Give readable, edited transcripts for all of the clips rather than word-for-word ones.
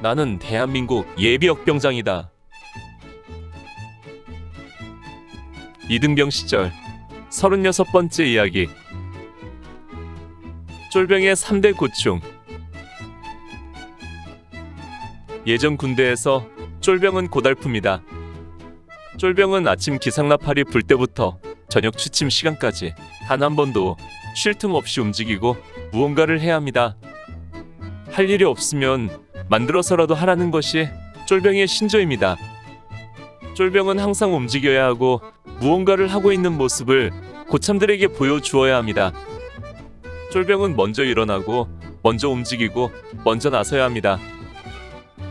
나는 대한민국 예비역병장이다. 이등병 시절 36번째 이야기. 쫄병의 3대 고충. 예전 군대에서 쫄병은 고달픕니다. 쫄병은 아침 기상나팔이 불 때부터 저녁 취침 시간까지 단 한 번도 쉴 틈 없이 움직이고 무언가를 해야 합니다. 할 일이 없으면 만들어서라도 하라는 것이 쫄병의 신조입니다. 쫄병은 항상 움직여야 하고 무언가를 하고 있는 모습을 고참들에게 보여주어야 합니다. 쫄병은 먼저 일어나고 먼저 움직이고 먼저 나서야 합니다.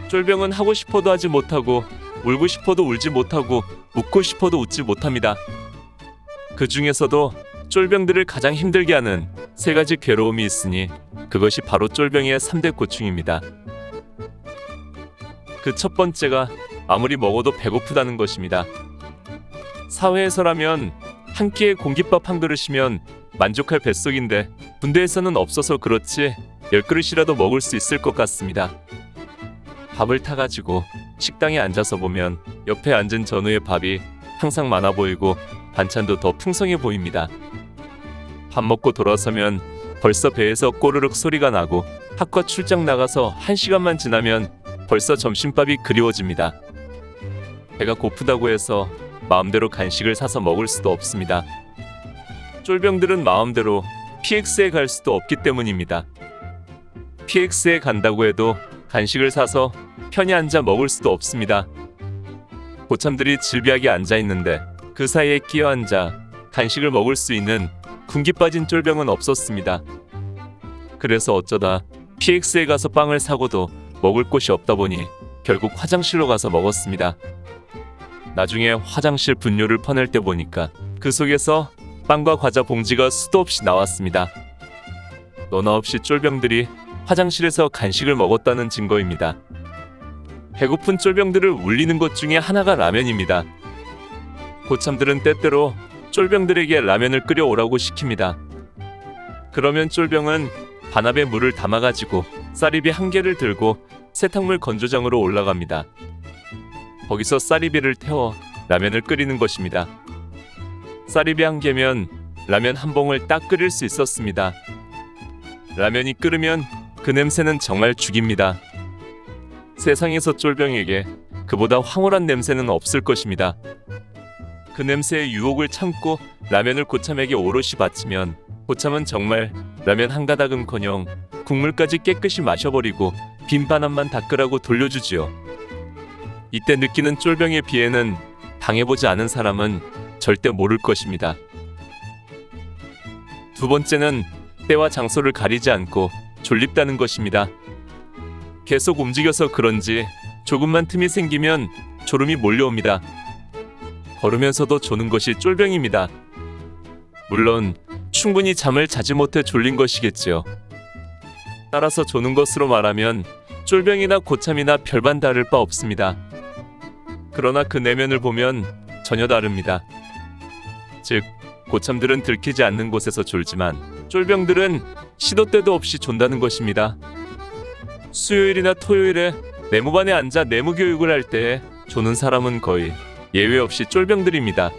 쫄병은 하고 싶어도 하지 못하고 울고 싶어도 울지 못하고 웃고 싶어도 웃지 못합니다. 그 중에서도 쫄병들을 가장 힘들게 하는 세 가지 괴로움이 있으니 그것이 바로 쫄병의 3대 고충입니다. 그 첫 번째가 아무리 먹어도 배고프다는 것입니다. 사회에서라면 한 끼에 공깃밥 한 그릇이면 만족할 뱃속인데 군대에서는 없어서 그렇지 10그릇이라도 먹을 수 있을 것 같습니다. 밥을 타가지고 식당에 앉아서 보면 옆에 앉은 전우의 밥이 항상 많아 보이고 반찬도 더 풍성해 보입니다. 밥 먹고 돌아서면 벌써 배에서 꼬르륵 소리가 나고 학과 출장 나가서 1시간만 지나면 벌써 점심밥이 그리워집니다. 배가 고프다고 해서 마음대로 간식을 사서 먹을 수도 없습니다. 쫄병들은 마음대로 PX에 갈 수도 없기 때문입니다. PX에 간다고 해도 간식을 사서 편히 앉아 먹을 수도 없습니다. 고참들이 질비하게 앉아 있는데 그 사이에 끼어 앉아 간식을 먹을 수 있는 군기 빠진 쫄병은 없었습니다. 그래서 어쩌다 PX에 가서 빵을 사고도 먹을 곳이 없다 보니 결국 화장실로 가서 먹었습니다. 나중에 화장실 분뇨를 퍼낼 때 보니까 그 속에서 빵과 과자 봉지가 수도 없이 나왔습니다. 너나 없이 쫄병들이 화장실에서 간식을 먹었다는 증거입니다. 배고픈 쫄병들을 울리는 것 중에 하나가 라면입니다. 고참들은 때때로 쫄병들에게 라면을 끓여오라고 시킵니다. 그러면 쫄병은 반합에 물을 담아가지고 쌀입이 한 개를 들고 세탁물 건조장으로 올라갑니다. 거기서 쌀입이를 태워 라면을 끓이는 것입니다. 쌀입이 한 개면 라면 한 봉을 딱 끓일 수 있었습니다. 라면이 끓으면 그 냄새는 정말 죽입니다. 세상에서 쫄병에게 그보다 황홀한 냄새는 없을 것입니다. 그 냄새의 유혹을 참고 라면을 고참에게 오롯이 바치면 고참은 정말 라면 한 가닥은커녕 국물까지 깨끗이 마셔버리고 빈 반합만 닦으라고 돌려주지요. 이때 느끼는 쫄병의 비애는 당해보지 않은 사람은 절대 모를 것입니다. 두 번째는 때와 장소를 가리지 않고 졸립다는 것입니다. 계속 움직여서 그런지 조금만 틈이 생기면 졸음이 몰려옵니다. 걸으면서도 조는 것이 쫄병입니다. 물론 충분히 잠을 자지 못해 졸린 것이겠지요. 따라서 조는 것으로 말하면 쫄병이나 고참이나 별반 다를 바 없습니다. 그러나 그 내면을 보면 전혀 다릅니다. 즉, 고참들은 들키지 않는 곳에서 졸지만 쫄병들은 시도 때도 없이 존다는 것입니다. 수요일이나 토요일에 내무반에 앉아 내무교육을 할 때 조는 사람은 거의 예외 없이 쫄병들입니다.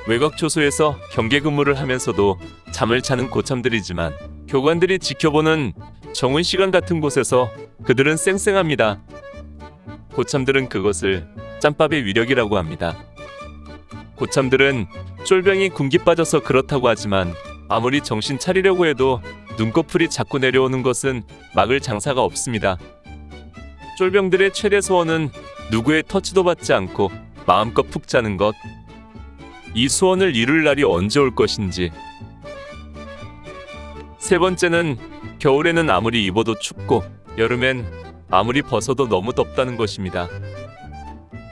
외곽초소에서 경계 근무를 하면서도 잠을 자는 고참들이지만 교관들이 지켜보는 정훈 시간 같은 곳에서 그들은 쌩쌩합니다. 고참들은 그것을 짬밥의 위력이라고 합니다. 고참들은 쫄병이 군기 빠져서 그렇다고 하지만 아무리 정신 차리려고 해도 눈꺼풀이 자꾸 내려오는 것은 막을 장사가 없습니다. 쫄병들의 최대 소원은 누구의 터치도 받지 않고 마음껏 푹 자는 것. 이 소원을 이룰 날이 언제 올 것인지. 세 번째는 겨울에는 아무리 입어도 춥고 여름엔 아무리 벗어도 너무 덥다는 것입니다.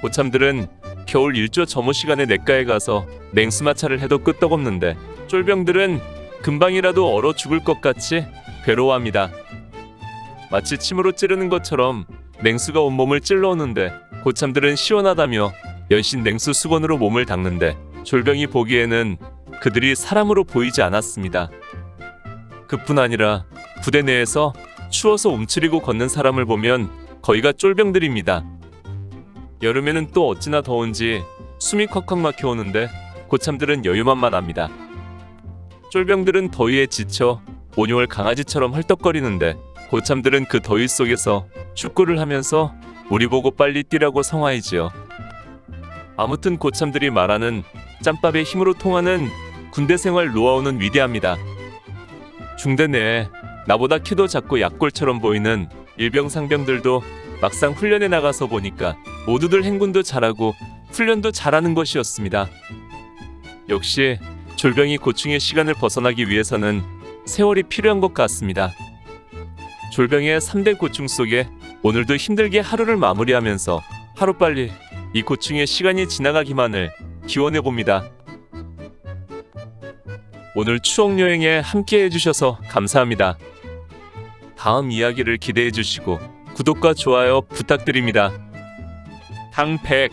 고참들은 겨울 일조 점호 시간에 냇가에 가서 냉수마찰을 해도 끄떡없는데 쫄병들은 금방이라도 얼어 죽을 것 같이 괴로워합니다. 마치 침으로 찌르는 것처럼 냉수가 온몸을 찔러오는데 고참들은 시원하다며 연신 냉수 수건으로 몸을 닦는데 쫄병이 보기에는 그들이 사람으로 보이지 않았습니다. 그뿐 아니라 부대 내에서 추워서 움츠리고 걷는 사람을 보면 거의가 쫄병들입니다. 여름에는 또 어찌나 더운지 숨이 콱콱 막혀오는데 고참들은 여유만만합니다. 쫄병들은 더위에 지쳐 온용을 강아지처럼 헐떡거리는데 고참들은 그 더위 속에서 축구를 하면서 우리 보고 빨리 뛰라고 성화이지요. 아무튼 고참들이 말하는 짬밥의 힘으로 통하는 군대 생활 노하우는 위대합니다. 중대 내에 나보다 키도 작고 약골처럼 보이는 일병상병들도 막상 훈련에 나가서 보니까 모두들 행군도 잘하고 훈련도 잘하는 것이었습니다. 역시 졸병이 고충의 시간을 벗어나기 위해서는 세월이 필요한 것 같습니다. 졸병의 3대 고충 속에 오늘도 힘들게 하루를 마무리하면서 하루빨리 이 고충의 시간이 지나가기만을 기원해봅니다. 오늘 추억여행에 함께 해주셔서 감사합니다. 다음 이야기를 기대해주시고 구독과 좋아요 부탁드립니다. 당백